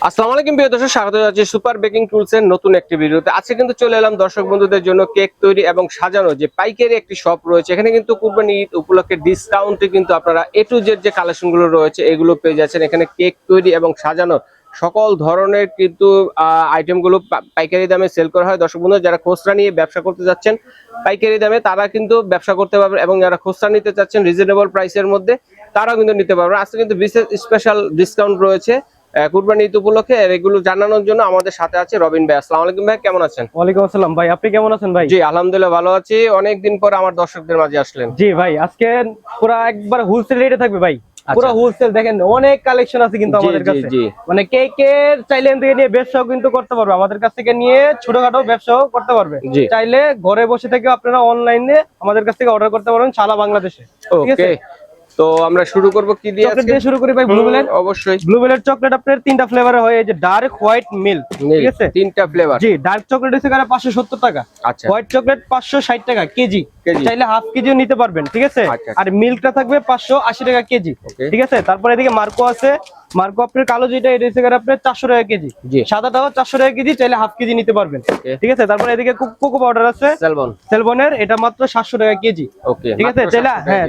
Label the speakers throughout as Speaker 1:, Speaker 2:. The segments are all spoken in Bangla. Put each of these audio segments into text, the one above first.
Speaker 1: আসসালামু আলাইকুম প্রিয় দর্শক, স্বাগত জানাচ্ছি সুপার বেকিং টুলস এর নতুন একটি ভিডিওতে। আজকে কিন্তু চলে এলাম দর্শক বন্ধুদের জন্য কেক তৈরি এবং সাজানো যে পাইকারি একটি শপ রয়েছে। এখানে কিন্তু কুরবানি ঈদ উপলক্ষে ডিসকাউন্টে কিন্তু আপনারা এ টু জেড যে কালেকশন গুলো রয়েছে এগুলো পেয়ে যাচ্ছেন। এখানে কেক তৈরি এবং সাজানো সকল ধরনের কিন্তু আইটেম গুলো পাইকারি দামে সেল করা হয়। দর্শক বন্ধু যারা খুচরা নিয়ে ব্যবসা করতে যাচ্ছেন পাইকারি দামে, তারা কিন্তু ব্যবসা করতে পারবেন, এবং যারা খুচরা নিতে চাচ্ছেন রিজনেবল প্রাইসের মধ্যে তারাও কিন্তু নিতে পারবেন। আজকে কিন্তু বিশেষ স্পেশাল ডিসকাউন্ট রয়েছে কুরবানি ঈদ উপলক্ষে। এগুলো জানানোর জন্য আমাদের সাথে আছে রবিন ভাই। আসসালামু আলাইকুম ভাই, কেমন আছেন?
Speaker 2: ওয়ালাইকুম আসসালাম ভাই, আপনি কেমন আছেন ভাই?
Speaker 1: জি আলহামদুলিল্লাহ ভালো আছি। অনেকদিন পর আমার দর্শকদের মাঝে আসলেন।
Speaker 2: জি ভাই, আজকে পুরো একবার হোলসেল রেটে থাকবে ভাই। পুরো হোলসেল দেখেন, অনেক কালেকশন আছে কিন্তু আমাদের কাছে। মানে কেকের চাইলে থেকে নিয়ে ব্যবসাও কিন্তু করতে পারবে, আমাদের কাছ থেকে নিয়ে ছোটখাটো ব্যবসাও করতে পারবে। চাইলে ঘরে বসে থেকে আপনারা অনলাইনে আমাদের কাছ থেকে অর্ডার করতে পারবেন সারা বাংলাদেশে। ঠিক আছে,
Speaker 1: তো আমরা শুরু করব কি দিয়ে?
Speaker 2: চকলেট দিয়ে শুরু করি ভাই। ব্লুবেলের,
Speaker 1: অবশ্যই
Speaker 2: ব্লুবেলের চকলেট আপনার তিনটা ফ্লেভারে হয়। এই যে ডার্ক, হোয়াইট, মিল্ক, ঠিক আছে
Speaker 1: তিনটা ফ্লেভার।
Speaker 2: জি, ডার্ক চকলেট হচ্ছে 570 টাকা, হোয়াইট চকলেট 560 টাকা কেজি, চাইলে হাফ কেজিও নিতে পারবেন। ঠিক আছে, আর মিল্কটা থাকবে 580 টাকা কেজি। ঠিক আছে, তারপরে এদিকে মার্কো আছে। মার্কো আপনার কালো যেটা, এটা হচ্ছে আপনার 400 টাকা কেজি, সাদাটাও 400 টাকা কেজি, চাইলে হাফ কেজি নিতে পারবেন। ঠিক আছে, তারপরে এদিকে কোকো পাউডার আছে সেলবনের, এটা মাত্র 700 টাকা কেজি। ঠিক আছে,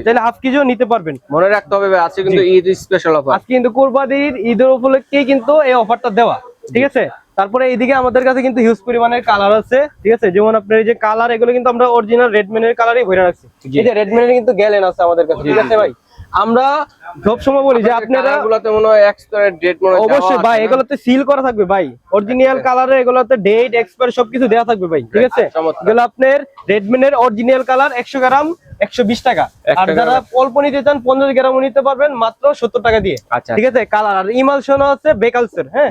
Speaker 2: চাইলে হাফ কেজিও নিতে পারবেন।
Speaker 1: মনে রাখতে হবে আজকে কিন্তু ঈদ স্পেশাল অফার,
Speaker 2: আজকে কিন্তু কুরবানির ঈদের উপলক্ষে কিন্তু এই অফারটা দেওয়া। ঠিক আছে, তারপরে এইদিকে আমাদের কাছে কিন্তু হিউজ পরিমাণের কালার আছে। ঠিক আছে, যেমন আপনার এই যে কালার, এগুলো কিন্তু আমরা অরিজিনাল রেডম্যানের কালারই ভরে রাখছি। এই যে রেডম্যানের কিন্তু গ্যালেন আছে আমাদের কাছে। ঠিক আছে ভাই, আমরা সব সময় বলি যে আপনারা
Speaker 1: এগুলোতে মনে হয় এক্সপায়ার ডেট মনে হয়।
Speaker 2: অবশ্যই ভাই, এগুলোতে সিল করা থাকবে ভাই, অরিজিনাল কালারে এগুলোতে ডেট এক্সপায়ার সবকিছু দেওয়া থাকবে ভাই। ঠিক আছে, এগুলো আপনার রেডম্যানের অরিজিনাল কালার 100 গ্রাম 120 টাকা, আর যারা অল্প নিতে চান 50 গ্রাম নিতে পারবেন মাত্র 70 টাকা দিয়ে। ঠিক আছে, কালার আর ইমালশন আছে বেকালসের। হ্যাঁ,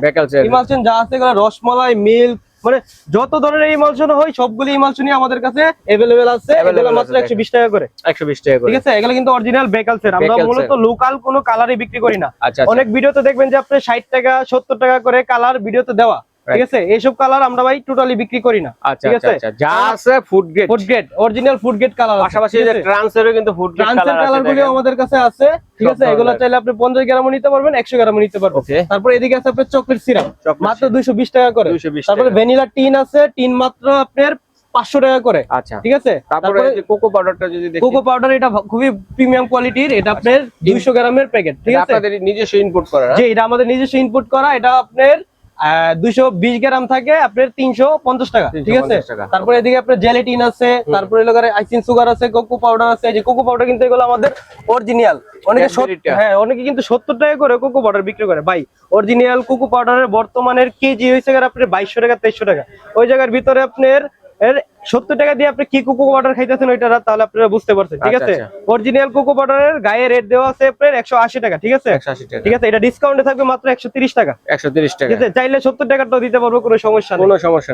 Speaker 2: ইমালশন যা আছে এগুলো রসমালাই, মিল্ক, মানে যত ধরনের ইমালশন হয় সবগুলো ইমালশনই আমাদের কাছে अवेलेबल আছে। এগুলো মাত্র 120 টাকা করে। 120 টাকা করে। ঠিক আছে, এগুলো কিন্তু অরিজিনাল বেকালসের। আমরা মূলত লোকাল কোনো কালারই বিক্রি করি না। অনেক ভিডিওতে দেখবেন যে আপনি 60 টাকা 70 টাকা করে কালার ভিডিওতে দেওয়া। ঠিক আছে, এইসব কালার আমরা ভাই টোটালি বিক্রি করি না। ঠিক আছে,
Speaker 1: যা আছে food grade
Speaker 2: original food grade colour, পাশাপাশি যে
Speaker 1: ট্রান্সেরও কিন্তু ফুড গ্রেড
Speaker 2: কালারগুলো আমাদের কাছে আছে। ঠিক আছে, এগুলো চাইলে আপনি 50 গ্রামও নিতে পারবেন, 100 গ্রামও নিতে পারবেন। তারপর এদিকে আছে আপনার চকলেট সিরাপ, মাত্র 220 টাকা করে। তারপরে ভ্যানিলা টিন আছে, টিন মাত্র আপনার 500 টাকা করে। আচ্ছা, ঠিক আছে, তারপরে যে কোকো পাউডারটা যদি দেখি, কোকো পাউডার এটা খুবই প্রিমিয়াম কোয়ালিটির, এটা আপনার 200 গ্রামের প্যাকেট। ঠিক আছে,
Speaker 1: আপনাদের নিজস্ব ইনপুট করা?
Speaker 2: জি, এটা আমাদের নিজস্ব ইনপুট করা। এটা আপনার 220 গ্রাম থাকে আপনার 350 টাকা। ঠিক আছে, তারপরে এদিকে আপনার জেলাটিন আছে, তারপরে আইসিং সুগার আছে, কোকো পাউডার আছে। যে কোকো পাউডার কিন্তু এগুলো আমাদের অরিজিনাল। অনেকে কিন্তু 70 টাকা করে কোকো পাউডার বিক্রি করে ভাই। অরিজিনাল কোকো পাউডারের বর্তমানের কেজি হয়েছে আপনার 2200 টাকা 2300 টাকা। ওই জায়গার ভিতরে আপনার 70 টাকা দিয়ে আপনি কি কোকো পাউডার খাইতেছেন ওইটা, তাহলে আপনারা বুঝতে পারছেন। ঠিক আছে, অরিজিনাল কোকো পাউডারের গায়ে রেট দেওয়া আছে আপনার 180 টাকা। ঠিক আছে, 180 টাকা। ঠিক আছে, এটা ডিসকাউন্টে থাকবে মাত্র 130 টাকা। 130 টাকা। ঠিক আছে, চাইলে 70 টাকাটাও দিতে পারবো, কোনো সমস্যা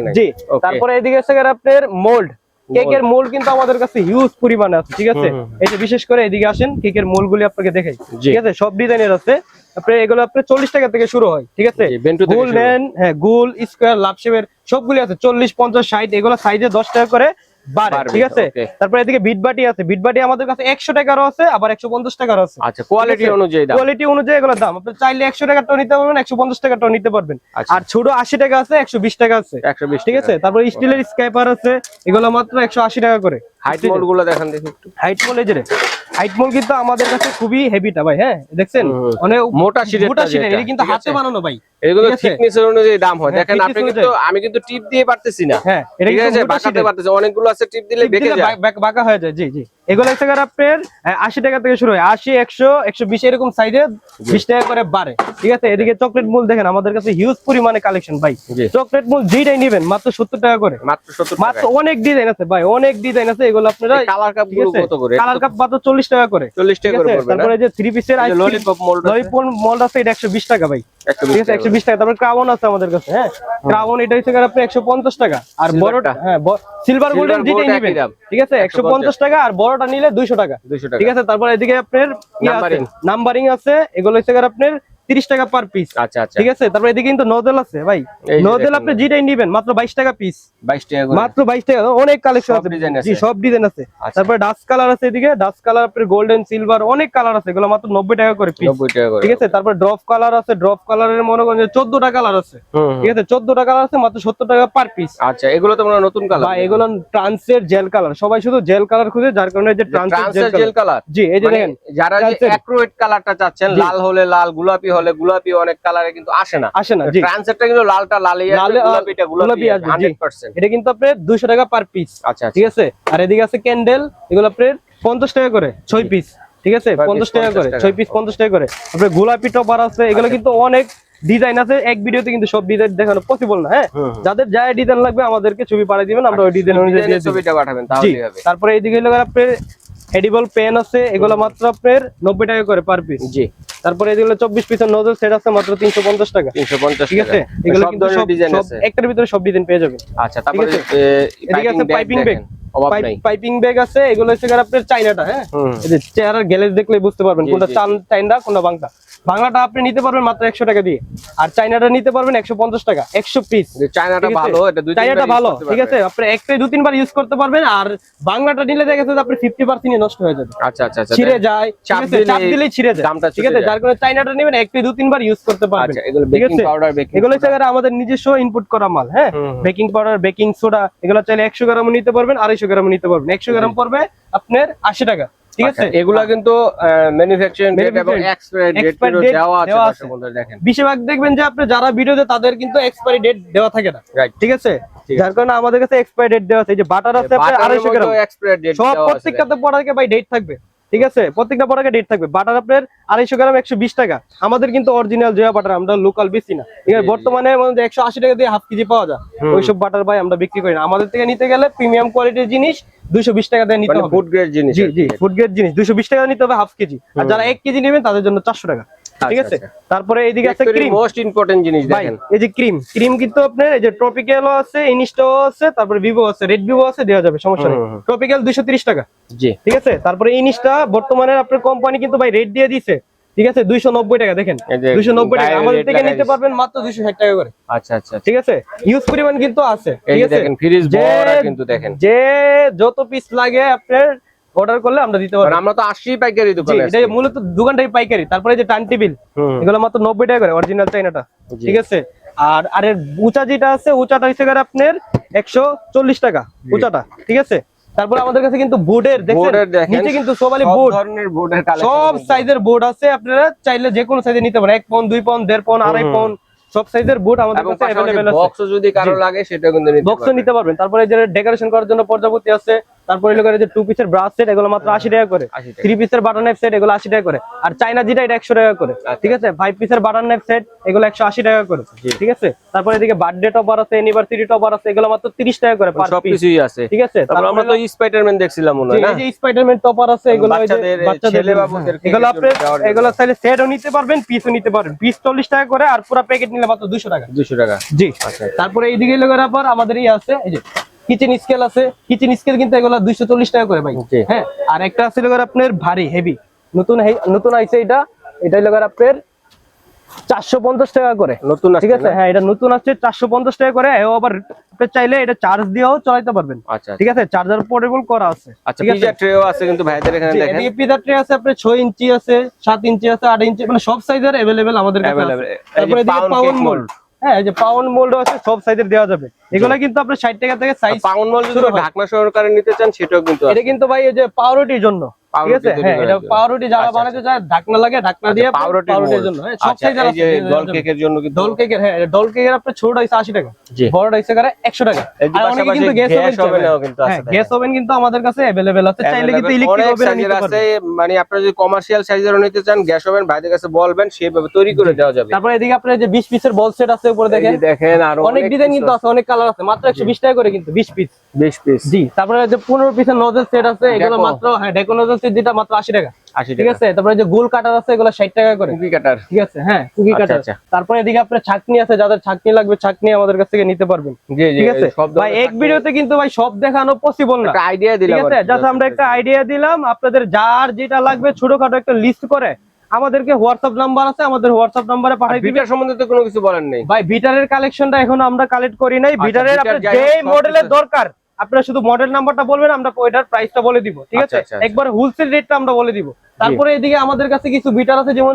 Speaker 2: নেই। জি, তারপরে এদিকে আছে আপনার মোল্ড, কেকের মোল্ড কিন্তু আমাদের কাছে হিউজ পরিমাণে আছে। ঠিক আছে, এই যে বিশেষ করে এদিকে আসেন, কেকের মোল্ড গুলি আপনাকে দেখাই। ঠিক আছে, সব ডিজাইনের আছে। আপনার এগুলো আপনার 40 টাকা থেকে শুরু হয়। ঠিক আছে, গোল নেন, হ্যাঁ, গোল, স্কয়ার, লাভ শেপের সবগুলি আছে। 40, 50, 60 এগুলো সাইজে 10 টাকা করে বাড়ে। ঠিক আছে, তারপরে এদিকে বিটবাটি আছে। বিটবাটি আমাদের কাছে 100 টাকারও আছে, আবার 150 টাকারও আছে। আচ্ছা, কোয়ালিটি অনুযায়ী এগুলো দাম। আপনি চাইলে 100 টাকাটাও নিতে পারবেন, 150 টাকাটাও নিতে পারবেন। আর ছোট 80 টাকা আছে, 120 টাকা আছে। ঠিক আছে, তারপরে স্টিলের স্ক্যাপার আছে, এগুলো মাত্র 180 টাকা করে।
Speaker 1: হাইট মোল্ড গুলো দেখান দেখি একটু।
Speaker 2: হাইট মোল্ড, এই যে হাইট মোল্ড কিন্তু আমাদের কাছে খুবই হেভিটা ভাই। হ্যাঁ, দেখছেন অনেক মোটা শিট, এটা কিন্তু হাতে বানানো ভাই।
Speaker 1: এগুলো থিকনেসের অনুযায়ী দাম হয়। দেখেন আপনি কিন্তু, আমি কিন্তু টিপ দিয়ে পারতেছি না। হ্যাঁ, এটা কিন্তু বাঁকাতে পারতেছি, অনেকগুলো আছে টিপ দিলে বেঁকে যায়,
Speaker 2: বাঁকা হয়ে যায়। জি জি, এগুলো হচ্ছে আপনার 80 টাকা থেকে শুরু হয়। 80, 100, 120 এরকম সাইজে 20 টাকা করে বাড়ে। ঠিক আছে, এদিকে চকলেট মোল্ড দেখেন, আমাদের কাছে হিউজ পরিমাণে কালেকশন ভাই। চকলেট মোল্ড যেটাই নেবেন মাত্র 70 টাকা করে। মাত্র অনেক ডিজাইন আছে ভাই, অনেক ডিজাইন আছে। এগুলো আপনারা
Speaker 1: কালার কাপ গুলো কত করে?
Speaker 2: কালার কাপ মাত্র 40 টাকা করে। 40 টাকা করে পড়বে। তারপরে যে 3 পিসের ললিপপ মোল্ড আছে, এটা 120 টাকা ভাই। ঠিক আছে, 120 টাকা। তারপর ক্রাউন আছে আমাদের কাছে। হ্যাঁ, ক্রাউন এটা হচ্ছে আপনি 150 টাকা। আর বড়টা, হ্যাঁ, সিলভার গোল্ডেন যেটাই নেবেন, ঠিক আছে, 150 টাকা। আর বড়টা নিলে 200 টাকা। ঠিক আছে, তারপর এদিকে আপনার নাম্বারিং আছে, এগুলো হচ্ছে আপনার 30 টাকা পার পিস।
Speaker 1: আচ্ছা আচ্ছা,
Speaker 2: ঠিক আছে। তারপর এদিকে কিন্তু নোজেল আছে ভাই,
Speaker 1: এই যে
Speaker 2: নোজেল
Speaker 1: দেখেন
Speaker 2: আপনি যেটাই নেবেন মাত্র 22 টাকা পিস,
Speaker 1: 22 টাকা করে
Speaker 2: মাত্র 22 টাকা। অনেক কালেকশন
Speaker 1: সব
Speaker 2: আছে,
Speaker 1: ডিজাইন
Speaker 2: জি
Speaker 1: আছে।
Speaker 2: সব ডিজাইন আছে।
Speaker 1: আচ্ছা।
Speaker 2: তারপরে ডাস্ট কালার আছে, এদিকে ডাস্ট কালার আপনার গোল্ডেন সিলভার অনেক কালার আছে, এগুলো মাত্র 90 টাকা করে পিস।
Speaker 1: 90 টাকা করে।
Speaker 2: ঠিক আছে। তারপর ড্রপ কালার আছে, ড্রপ কালারের মনে করেন যে 14টা কালার আছে। ঠিক আছে, 14টা কালার আছে, মাত্র 70 টাকা পার পিস।
Speaker 1: আচ্ছা, এগুলো তো মনে হয় নতুন কালার
Speaker 2: ভাই এগুলো ট্রান্সের জেল কালার, সবাই শুধু জেল কালার খুঁজে, যার কারণে যে ট্রান্সের
Speaker 1: জেল কালার।
Speaker 2: জি এই যে দেখেন,
Speaker 1: যারা যে
Speaker 2: ট্রান্সের
Speaker 1: অ্যাক্রোয়েট কালারটা চাচ্ছেন,
Speaker 2: জি।
Speaker 1: লাল হলে লাল, গোলাপি হলে গোলাপি, অনেক কালারে কিন্তু আসে না।
Speaker 2: আসে না, জি
Speaker 1: ট্রান্সেরটা কিন্তু লালটা লালই আসবে,
Speaker 2: লালে,
Speaker 1: গোলাপিটা গোলাপি
Speaker 2: গোলাপি
Speaker 1: আসবে
Speaker 2: আসবে, জি।
Speaker 1: 100%।
Speaker 2: এটা কিন্তু আপনার 200 টাকা পার পিস।
Speaker 1: আচ্ছা
Speaker 2: ঠিক আছে। আর এদিকে আছে ক্যান্ডেল, এগুলো আপনার 50 টাকা করে 6 পিস। ঠিক আছে, 50 টাকা করে 6 পিস, 50 টাকা করে। আপনার গোলাপি টপার আছে, এগুলো কিন্তু অনেক ডিজাইন আছে, এক ভিডিওতে কিন্তু সব ডিজাইন দেখানো পসিবল না। হ্যাঁ, যাদের যা ডিজাইন লাগবে আমাদেরকে ছবি পাঠিয়ে দিবেন, আমরা ওই ডিজাইন অনুযায়ী দিয়ে দেব।
Speaker 1: ছবিটা পাঠাবেন
Speaker 2: জি।
Speaker 1: তাহলেই হবে।
Speaker 2: তারপরে এইদিকে হলো আপনার এডিবল পেন আছে, এগুলো মাত্র আপনার 90 টাকা করে পার পিস।
Speaker 1: জি।
Speaker 2: তারপরে এগুলো 24 পিসের নজল সেট আছে মাত্র 350 টাকা।
Speaker 1: 350
Speaker 2: ঠিক আছে, এগুলো
Speaker 1: সব
Speaker 2: কিন্তু
Speaker 1: ধরনের
Speaker 2: সব
Speaker 1: ডিজাইন আছে।
Speaker 2: একটার ভিতরে সব ডিজাইন পেয়ে যাবেন।
Speaker 1: আচ্ছা, তারপরে
Speaker 2: ঠিক আছে। এদিকে আছে পাইপিং ব্যাগ,
Speaker 1: অভাব নাই।
Speaker 2: পাইপিং ব্যাগ আছে, এগুলো হচ্ছে আপনার চাইনাটা। হ্যাঁ, এই যে চেহারার গ্যালেজ দেখলে বুঝতে পারবেন
Speaker 1: জি,
Speaker 2: কোনটা
Speaker 1: জি,
Speaker 2: চাইনা কোনটা বাংলা। বাংলাটা আপনি নিতে পারবেন মাত্র 100 টাকা দিয়ে, আর চাইনাটা নিতে পারবেন 150 টাকা 100 পিস।
Speaker 1: চায়নাটা ভালো, এটা দুই
Speaker 2: চাইনাটা ভালো, ঠিক আছে, আপনি একটাই 2-3 বার ইউজ করতে পারবেন। আর বাংলাটা নিলে দেখা যাচ্ছে আপনি 50% নষ্ট হয়ে যাবে।
Speaker 1: আচ্ছা আচ্ছা আচ্ছা,
Speaker 2: ছিঁড়ে যায়,
Speaker 1: চাপ
Speaker 2: ঠিক আছে, চাপ দিলেই ছিঁড়ে যায়।
Speaker 1: দামটা
Speaker 2: ঠিক আছে, যার কারণে চাইনাটা নেবেন একটাই 2-3 বার ইউজ করতে পারবেন।
Speaker 1: আচ্ছা, এগুলো
Speaker 2: ঠিক
Speaker 1: বেকিং
Speaker 2: আছে,
Speaker 1: পাউডার, বেকিং
Speaker 2: এগুলো হচ্ছে আমাদের নিজস্ব ইনপুট করা মাল। হ্যাঁ, বেকিং পাউডার, বেকিং সোডা, এগুলো চাইলে 100 গ্রাম নিতে পারবেন, 250 গ্রাম নিতে পারবেন। 100 গ্রাম পড়বে আপনার 80 টাকা। ঠিক আছে,
Speaker 1: এগুলা কিন্তু ম্যানুফ্যাকচারিং ডেট এবং এক্সপায়ারি ডেট দেওয়া আছে দর্শক বন্ধুরা দেখেন।
Speaker 2: বেশিরভাগ দেখবেন যে আপনি যারা ভিডিওতে তাদের কিন্তু এক্সপায়ারি ডেট দেওয়া থাকে না।
Speaker 1: রাইট,
Speaker 2: ঠিক আছে, যার কারণে আমাদের কাছে এক্সপায়ারি ডেট দেওয়া আছে। এই যে বাটার আছে আপনার 250 গ্রাম,
Speaker 1: এক্সপায়ারি ডেট
Speaker 2: সব
Speaker 1: দেওয়া আছে।
Speaker 2: প্রত্যেকটাতে প্রোডাক্টে ভাই ডেট থাকবে। ঠিক আছে, প্রত্যেকটা প্রোডাক্টে ডেট থাকবে। বাটার আপনার 250 গ্রাম 120 টাকা। আমাদের কিন্তু অরিজিনাল জয়া বাটার, আমরা লোকাল বেশি না। ঠিক আছে, বর্তমানে 180 টাকা দিয়ে হাফ কেজি পাওয়া যায়। ওইসব বাটার ভাই আমরা বিক্রি করি না। আমাদের থেকে নিতে গেলে প্রিমিয়াম কোয়ালিটির জিনিস 220 টাকা দিয়ে নিতে
Speaker 1: মানে
Speaker 2: হবে।
Speaker 1: ফুড গ্রেড জিনিস।
Speaker 2: জি জি, ফুড গ্রেড জিনিস 220 টাকা নিতে হবে হাফ কেজি। আর যারা 1 কেজি নেবেন তাদের জন্য 400 টাকা। ঠিক আছে, তারপরে এইদিকে আছে ক্রিম,
Speaker 1: মোস্ট ইম্পর্টেন্ট জিনিস
Speaker 2: ভাই
Speaker 1: দেখেন।
Speaker 2: এই যে ক্রিম, ক্রিম কিন্তু আপনার এই যে ট্রপিক্যালও আছে, ইনস্টাও আছে, তারপরে ভিভো আছে, রেড ভিভো আছে, দেওয়া যাবে, সমস্যা নেই। ট্রপিক্যাল 230 টাকা।
Speaker 1: জি।
Speaker 2: ঠিক আছে, তারপরে ইনস্টা বর্তমানে আপনার কোম্পানি কিন্তু ভাই রেট দিয়ে দিছে। ঠিক আছে, 290 টাকা। দেখেন 290 টাকা, আমাদের থেকে নিতে পারবেন মাত্র 260 টাকা করে।
Speaker 1: আচ্ছা আচ্ছা,
Speaker 2: ঠিক আছে, ইউজ পরিমাণ কিন্তু আছে।
Speaker 1: এই
Speaker 2: ঠিক
Speaker 1: যে
Speaker 2: আছে,
Speaker 1: দেখেন ফ্রিজ বড় কিন্তু দেখেন,
Speaker 2: যে যত পিস লাগে আপনার অর্ডার করলে আমরা দিতে পারবো।
Speaker 1: আমরা তো 80 পাইকারি দোকান আছে,
Speaker 2: এটা মূলত দোকানটাই পাইকারি। তারপরে যে টার্ন টেবিল, এগুলো মাত্র 90 টাকা করে, অরিজিনাল চাইনাটা। ঠিক আছে, আর এর উঁচা যেটা আছে, উঁচাটা হচ্ছে আপনার 140 টাকা উঁচাটা। ঠিক আছে, তারপর আমাদের কাছে কিন্তু বোর্ডের দেখেন নিচে কিন্তু সবাই বোর্ড,
Speaker 1: ধরনের বোর্ডের কালেকশন,
Speaker 2: সব সাইজের বোর্ড আছে। আপনারা চাইলে যে কোনো সাইজে নিতে পারেন, 1 পাউন্ড 2 পাউন্ড 1.5 পাউন্ড 2.5 পাউন্ড সব সাইজের বোর্ড আমাদের কাছে अवेलेबल আছে।
Speaker 1: বক্স যদি কারো লাগে সেটা কিন্তু নিতে পারবেন,
Speaker 2: বক্সও নিতে পারবেন। তারপরে যে ডেকোরেশন করার জন্য পর্যাপতি আছে। তারপরে এগুলো যে 2 পিসের ব্রাশ সেট, এগুলো মাত্র 80 টাকা করে। 3 পিসের বাটার নাইফ সেট, এগুলো 80 টাকা করে। আর চাইনা যেটা এটা 100 টাকা করে। ঠিক আছে, 5 পিসের বাটার নাইফ সেট, এগুলো 180 টাকা করে। ঠিক আছে, তারপরে এদিকে বার্থডে টপার আছে, অ্যানিভার্সারি টপার আছে, এগুলো মাত্র 30 টাকা করে পার পিস।
Speaker 1: সবকিছুই আছে।
Speaker 2: ঠিক আছে,
Speaker 1: তারপর আমরা তো স্পাইডারম্যান দেখছিলাম মনে হয় না,
Speaker 2: এই যে স্পাইডারম্যান টপার আছে, এগুলো
Speaker 1: বাচ্চাদের ছেলে বাবুদের,
Speaker 2: এগুলো আপনি এগুলো চাইলে সেটও নিতে পারবেন, পিসও নিতে পারবেন। পিস 40 টাকা করে, আর পুরো প্যাকেট নিলে মাত্র 200 টাকা।
Speaker 1: 200 টাকা।
Speaker 2: জি। তারপরে এইদিকে লোকের আবার আমাদের আছে এই যে কিচেন স্কেল আছে। কিচেন স্কেল কিন্তু এগুলো 240 টাকা করে ভাই। হ্যাঁ, আর একটা আছে লোকের আপনার ভারী হেভি, নতুন আইছে এটা, এটাই লোকের আপনার 450 টাকা করে নতুন। ঠিক আছে, হ্যাঁ এটা নতুন আছে 450 টাকা করে। এও আবার আপনি চাইলে এটা চার্জ দিয়েও চালাতে পারবেন। ঠিক আছে, চার্জার পোর্টেবল করা আছে।
Speaker 1: আচ্ছা, পিজা ট্রেও আছে কিন্তু ভাইদের এখানে দেখেন,
Speaker 2: এই পিজা ট্রে আছে আপনার 6 ইঞ্চি আছে, 7 ইঞ্চি আছে, 8 ইঞ্চি, মানে সব সাইজের अवेलेबल আমাদের কাছে আছে। তারপরে এদিকে পাউন্ড মোল্ড, হ্যাঁ এই যে পাউন্ড মোল্ড আছে, সব সাইজের দেওয়া যাবে। এগুলা কিন্তু আপনি 60 টাকা থেকে সাইজ।
Speaker 1: পাউন্ড মোল্ড যদি ঢাকনা সহকারে নিতে চান সেটাও কিন্তু আছে।
Speaker 2: এটা কিন্তু ভাই এই যে পাউরুটির জন্য। ঠিক আছে, হ্যাঁ এটা পাউরুটি যারা বানাতে চায় ঢাকনা লাগে, ঢাকনা দিয়ে পাউরুটির জন্য। হ্যাঁ, সব সাইজের আছে।
Speaker 1: ডল কেকের জন্য কিন্তু,
Speaker 2: ডল কেকের, হ্যাঁ ডল কেকের আপনার ছোট হইছে 80 টাকা, বড় হইছে করে 100 টাকা। আর অনেকে কিন্তু গ্যাস ওভেনও কিন্তু আছে। হ্যাঁ, গ্যাস ওভেন কিন্তু আমাদের কাছে अवेलेबल আছে, চাইলে কিন্তু ইলেকট্রিক ওভেনও নিতে পারবেন।
Speaker 1: মানে আপনারা যদি কমার্শিয়াল সাইজেরও নিতে চান, গ্যাস ওভেন ভাইদের কাছে বলবেন, সেভাবে তৈরি করে দেওয়া যাবে।
Speaker 2: তারপরে এদিকে আপনার যে 20 পিসের বল সেট আছে উপরে দেখেন,
Speaker 1: আর
Speaker 2: অনেক ডিজাইন কিন্তু আছে, অনেক কালার আছে, মাত্র 120 টাকা করে কিন্তু 20 পিস। জি। তারপরে যে 15 পিসের নজল সেট আছে, এগুলো মাত্র, হ্যাঁ ডেকো নজল সেট যেটা মাত্র 80 টাকা। ঠিক আছে, তারপরে যে গোল কাটার আছে, এগুলো 60 টাকা করে কুকি কাটার। ঠিক আছে, হ্যাঁ কুকি কাটার। তারপরে এদিকে আপনার ছাকনি আছে, যাদের ছাকনি লাগবে ছাকনি আমাদের কাছ থেকে নিতে পারবেন। ঠিক আছে ভাই, এক ভিডিওতে কিন্তু ভাই সব দেখানো পসিবল না, একটা আইডিয়া দিলাম। ঠিক আছে, জাস্ট আমরা একটা আইডিয়া দিলাম, আপনাদের যার যেটা লাগবে ছোটখাটো একটা লিস্ট করে আমাদেরকে হোয়াটসঅ্যাপ নাম্বার আছে, আমাদের হোয়াটসঅ্যাপ নাম্বারে পাঠিয়ে দিবেন।
Speaker 1: ভিটার সম্বন্ধে তো কোনো কিছু বলেন নাই
Speaker 2: ভাই ভিটারের কালেকশনটা এখনো আমরা কালেক্ট করি নাই। ভিটারের
Speaker 1: ভিটার
Speaker 2: আপনার
Speaker 1: যাই
Speaker 2: যে
Speaker 1: হোক সব
Speaker 2: মডেলের
Speaker 1: কিছু-
Speaker 2: দরকার আপনারা শুধু মডেল নাম্বারটা বলবেন, আমরা ওইটার প্রাইসটা বলে দিব, ঠিক আছে?
Speaker 1: আচ্ছা, আচ্ছা।
Speaker 2: একবার হোলসেল রেটটা আমরা বলে দিব। তারপরে এদিকে আমাদের কাছে কিছু বিটার আছে, যেমন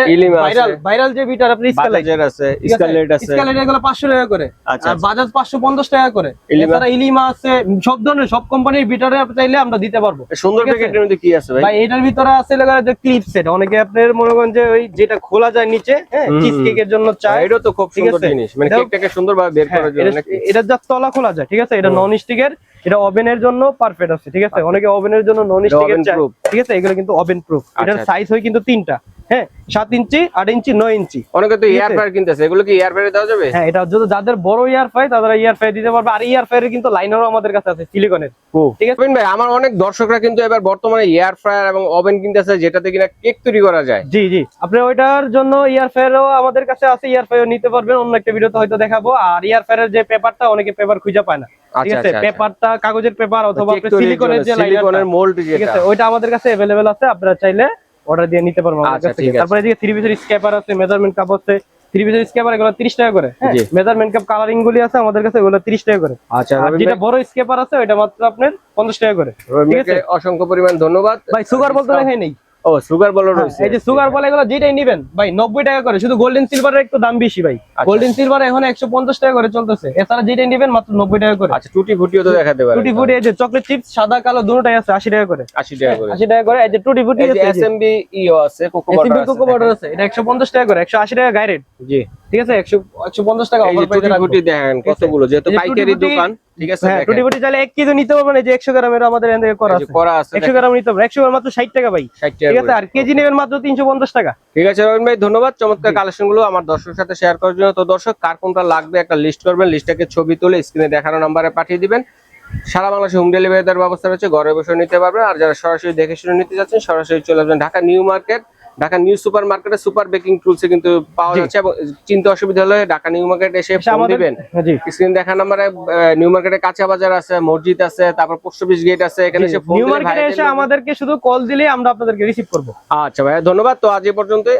Speaker 1: ইলিমা আছে,
Speaker 2: ভাইরাল যে বিটার আপনি
Speaker 1: বাজাজের আছে, স্কারলেট আছে।
Speaker 2: স্কারলেট এগুলো 500 টাকা করে,
Speaker 1: আচ্ছা,
Speaker 2: আর বাজাজ 550 টাকা করে।
Speaker 1: ইলিমা?
Speaker 2: এছাড়া ইলিমা আছে, সব ধরনের সব কোম্পানির বিটারে আপনি চাইলে আমরা দিতে পারবো।
Speaker 1: সুন্দর
Speaker 2: ঠিক আছে?
Speaker 1: প্যাকেটের মধ্যে কি আছে ভাই?
Speaker 2: ভাই এটার ভিতরে আছে লাগা যে ক্লিপ সেট, অনেকে আপনার মনে করেন যে ওই যেটা খোলা যায় নিচে, হ্যাঁ, চিজ কেকের জন্য চাই।
Speaker 1: এটা তো খুব
Speaker 2: ঠিক
Speaker 1: সুন্দর
Speaker 2: আছে?
Speaker 1: জিনিস, মানে
Speaker 2: এটাও-
Speaker 1: কেকটাকে সুন্দরভাবে বের করার জন্য নাকি?
Speaker 2: এটা যা তলা খোলা যায়, ঠিক আছে? এটা নন স্টিকের, এটা ওভেনের জন্য পারফেক্ট আছে, ঠিক আছে? অনেকে ওভেনের জন্য নন স্টিকের
Speaker 1: oven
Speaker 2: চায়,
Speaker 1: proof।
Speaker 2: ঠিক আছে? এগুলো কিন্তু ওভেন প্রুফ। এটার
Speaker 1: আচ্ছা।
Speaker 2: সাইজ হয় কিন্তু তিনটা, হ্যাঁ, 7 ইঞ্চি, 8 ইঞ্চি, 9 ইঞ্চি।
Speaker 1: অনেকে তো
Speaker 2: ঠিক
Speaker 1: এয়ার
Speaker 2: আছে?
Speaker 1: ফ্রায়ার কিনতেছে, এগুলো কি এয়ার ফ্রায়ারে দেওয়া যাবে?
Speaker 2: হ্যাঁ, এটা যদি যাদের বড় ইয়ার ফাই তারা ইয়ার ফাই দিতে পারবে। আর ইয়ার ফায়ারের কিন্তু লাইনারও আমাদের কাছে আছে সিলিকনের, ঠিক আছে?
Speaker 1: রবিন ভাই, আমার অনেক দর্শকরা কিন্তু এবার বর্তমানে এয়ার ফ্রায়ার এবং ওভেন কিনতেছে, যেটাতে কিনা কেক তৈরি করা যায়।
Speaker 2: জি জি, আপনি ওইটার জন্য ইয়ার ফায়ারও আমাদের কাছে আছে, ইয়ার ফায়ারও নিতে পারবেন, অন্য একটা ভিডিওতে হয়তো দেখাবো। আর ইয়ার ফায়ারের যে পেপারটা, অনেকে পেপার খুঁজে পায় না, ঠিক
Speaker 1: আচ্ছা,
Speaker 2: আছে?
Speaker 1: আচ্ছা,
Speaker 2: পেপারটা কাগজের পেপার অথবা
Speaker 1: কেক
Speaker 2: আপনার
Speaker 1: তৈরির
Speaker 2: সিলিকনের যে
Speaker 1: জন্য সিলিকনের
Speaker 2: লাইনারটা,
Speaker 1: মোল্ড
Speaker 2: ঠিক
Speaker 1: যেটা।
Speaker 2: আছে? ওইটা আমাদের কাছে अवेलेबल আছে, আপনারা চাইলে অর্ডার দিয়ে নিতে পারবেন আমাদের
Speaker 1: আচ্ছা,
Speaker 2: কাছ
Speaker 1: ঠিক
Speaker 2: থেকে।
Speaker 1: আছে।
Speaker 2: তারপরে এদিকে 3 পিসের স্ক্যাপার আছে, মেজারমেন্ট কাপ আছে। 3 পিসের স্ক্যাপার এগুলো 30 টাকা করে, হ্যাঁ।
Speaker 1: জি।
Speaker 2: মেজারমেন্ট কাপ কালারিং গুলি আছে আমাদের কাছে, এগুলো 30 টাকা করে।
Speaker 1: আচ্ছা
Speaker 2: আর
Speaker 1: রবিন
Speaker 2: যেটা
Speaker 1: ভাই,
Speaker 2: বড় স্ক্যাপার আছে ওইটা মাত্র আপনার 50 টাকা করে,
Speaker 1: রবিন
Speaker 2: ঠিক
Speaker 1: ভাইকে
Speaker 2: আছে?
Speaker 1: অসংখ্য পরিমাণ ধন্যবাদ।
Speaker 2: ভাই সুগার বলতে লেখাই নেই।
Speaker 1: ও সুগার বলও রয়েছে।
Speaker 2: এই যে সুগার বল এগুলো যেটাই নেবেন ভাই 90 টাকা করে, শুধু গোল্ডেন সিলভারের একটু দাম বেশি ভাই। গোল্ডেন সিলভার এখন 150 টাকা করে চলতেছে, এছাড়া যেটাই নেবেন মাত্র 90 টাকা করে।
Speaker 1: আচ্ছা, টুটি ফুটিও তো দেখাতে পারেন।
Speaker 2: টুটি ফুটি এই যে চকলেট চিপস সাদা কালো দুটোটাই আছে 80 টাকা করে।
Speaker 1: 80 টাকা করে।
Speaker 2: 80 টাকা করে। এই যে টুটি ফুটি
Speaker 1: এই যে
Speaker 2: আছে,
Speaker 1: এসএমবি ইও আছে, কোকো বাটার
Speaker 2: এসিবি
Speaker 1: আছে।
Speaker 2: কোকো পাউডার আছে, এটা 150 টাকা করে, 180 টাকা গাইরেড,
Speaker 1: জি।
Speaker 2: ঠিক আছে? 150 টাকা
Speaker 1: এই যে
Speaker 2: অফার
Speaker 1: টুটি
Speaker 2: প্রাইসে
Speaker 1: ফুটি দেখেন কতগুলো, যেহেতু
Speaker 2: এই যে
Speaker 1: পাইকারি
Speaker 2: টুটি ফুটি-
Speaker 1: দোকান, ঠিক আছে?
Speaker 2: হ্যাঁ,
Speaker 1: দেখেন।
Speaker 2: টুটি ফুটি চাইলে 1 কেজি নিতে পারবেন। এই যে 100 গ্রামের আমাদের এখান থেকে করা
Speaker 1: এই যে
Speaker 2: আছে,
Speaker 1: করা আছে
Speaker 2: 100 গ্রাম নিতে পারবেন। 100 গ্রাম মাত্র 60 টাকা ভাই,
Speaker 1: 60
Speaker 2: ঠিক
Speaker 1: টাকা
Speaker 2: আছে?
Speaker 1: করে।
Speaker 2: আর কেজি নেবেন মাত্র 350 টাকা।
Speaker 1: ঠিক আছে রবিন ভাই, ধন্যবাদ চমৎকার কালেকশন গুলো আমার দর্শকের সাথে শেয়ার করার জন্য। তো দর্শক, কার কোনটা লাগবে একটা লিস্ট করবেন, লিস্টটাকে ছবি তুলে স্ক্রিনে দেখানো নাম্বারে পাঠিয়ে দিবেন। সারা বাংলাদেশে হোম ডেলিভারি দেওয়ার ব্যবস্থা রয়েছে, ঘরে বসে নিতে পারবেন। আর যারা সরাসরি দেখে শুনে নিতে যাচ্ছেন, সরাসরি চলে আসবেন Dhaka new market, Dhaka new super মার্কেটে সুপার বেকিং টুলসে কিন্তু পাওয়া
Speaker 2: জি।
Speaker 1: যাচ্ছে। এবং চিন্তা অসুবিধা হলে ঢাকা নিউ মার্কেট এসে ফোন
Speaker 2: আমাদের
Speaker 1: দিবেন।
Speaker 2: জি,
Speaker 1: স্ক্রিন দেখা নাম্বারে নিউ মার্কেটে কাঁচা বাজার আছে, মসজিদ আছে, তারপর পোস্ট অফিস গেট আছে, এখানে এসে ফোন
Speaker 2: নিউ
Speaker 1: দিলে
Speaker 2: মার্কেটে
Speaker 1: ভাইদের
Speaker 2: এসে
Speaker 1: লোক-
Speaker 2: আমাদেরকে শুধু কল দিলে আমরা আপনাদেরকে রিসিভ করব।
Speaker 1: আচ্ছা ভাইয়া, ধন্যবাদ। তো আজ এ পর্যন্তই।